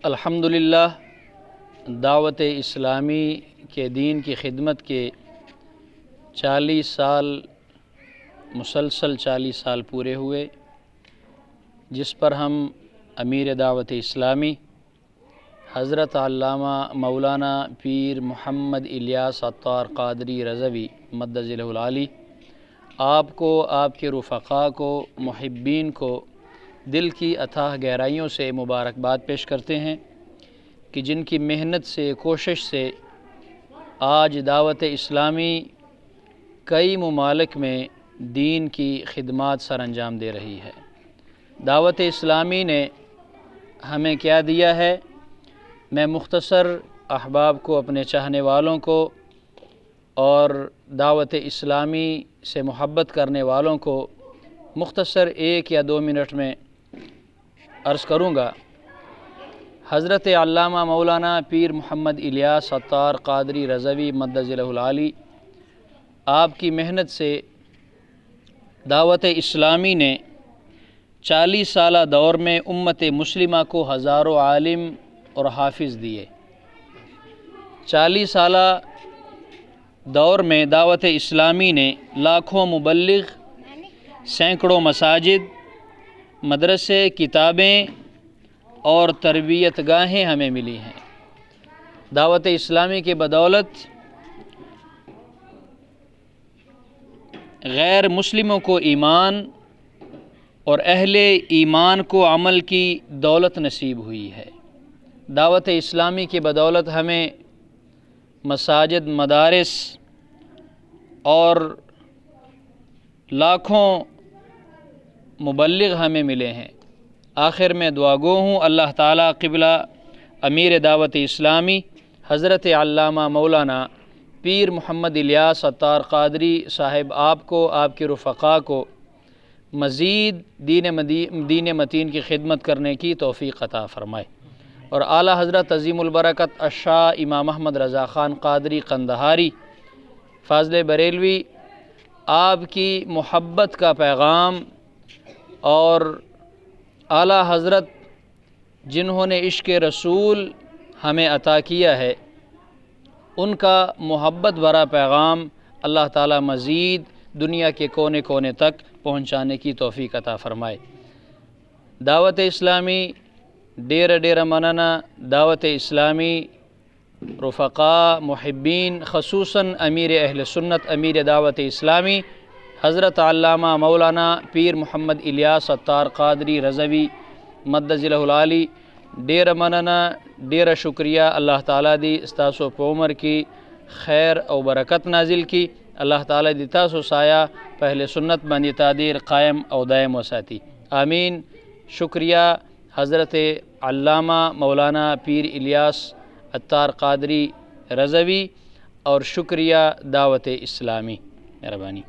الحمدللہ دعوت اسلامی کے دین کی خدمت کے 40 سال مسلسل 40 سال پورے ہوئے، جس پر ہم امیر دعوت اسلامی حضرت علامہ مولانا پیر محمد الیاس عطار قادری رضوی مد ظلہ العالی آپ کو، آپ کے رفقاء کو، محبین کو دل کی اتھاہ گہرائیوں سے مبارکباد پیش کرتے ہیں کہ جن کی محنت سے، کوشش سے آج دعوت اسلامی کئی ممالک میں دین کی خدمات سر انجام دے رہی ہے۔ دعوت اسلامی نے ہمیں کیا دیا ہے؟ میں مختصر احباب کو، اپنے چاہنے والوں کو اور دعوت اسلامی سے محبت کرنے والوں کو مختصر 1 یا 2 منٹ میں عرض کروں گا۔ حضرت علامہ مولانا پیر محمد الیاس عطار قادری رضوی مد ظلہ العالی آپ کی محنت سے دعوت اسلامی نے 40 سالہ دور میں امت مسلمہ کو ہزاروں عالم اور حافظ دیے۔ 40 سالہ دور میں دعوت اسلامی نے لاکھوں مبلغ، سینکڑوں مساجد، مدرسے، کتابیں اور تربیت گاہیں ہمیں ملی ہیں۔ دعوت اسلامی کے بدولت غیر مسلموں کو ایمان اور اہل ایمان کو عمل کی دولت نصیب ہوئی ہے۔ دعوت اسلامی کی بدولت ہمیں مساجد، مدارس اور لاکھوں مبلغ ہمیں ملے ہیں۔ آخر میں دعا گو ہوں اللہ تعالیٰ قبلہ امیر دعوت اسلامی حضرت علامہ مولانا پیر محمد الیاس عطار قادری صاحب آپ کو، آپ کے رفقاء کو مزید دین متین کی خدمت کرنے کی توفیق عطا فرمائے، اور اعلیٰ حضرت عظیم البرکت الشاہ امام احمد رضا خان قادری قندہاری فاضل بریلوی آپ کی محبت کا پیغام اور اعلیٰ حضرت جنہوں نے عشق رسول ہمیں عطا کیا ہے، ان کا محبت بھرا پیغام اللہ تعالیٰ مزید دنیا کے کونے کونے تک پہنچانے کی توفیق عطا فرمائے۔ دعوت اسلامی ڈیر ڈیر مننا، دعوت اسلامی رفقاء، محبین، خصوصاً امیر اہل سنت، امیر دعوت اسلامی حضرت علامہ مولانا پیر محمد الیاس عطار قادری رضوی مد ظلہ العالی ڈیر مننا، ڈیر شکریہ۔ اللہ تعالیٰ دی استاسو پہ عمر کی خیر او برکت نازل کی، اللہ تعالیٰ دی تاسو سایہ پہلے سنت بندی تادیر قائم او دائم وساتی، آمین۔ شکریہ حضرت علامہ مولانا پیر الیاس عطار قادری رضوی، اور شکریہ دعوت اسلامی۔ مہربانی۔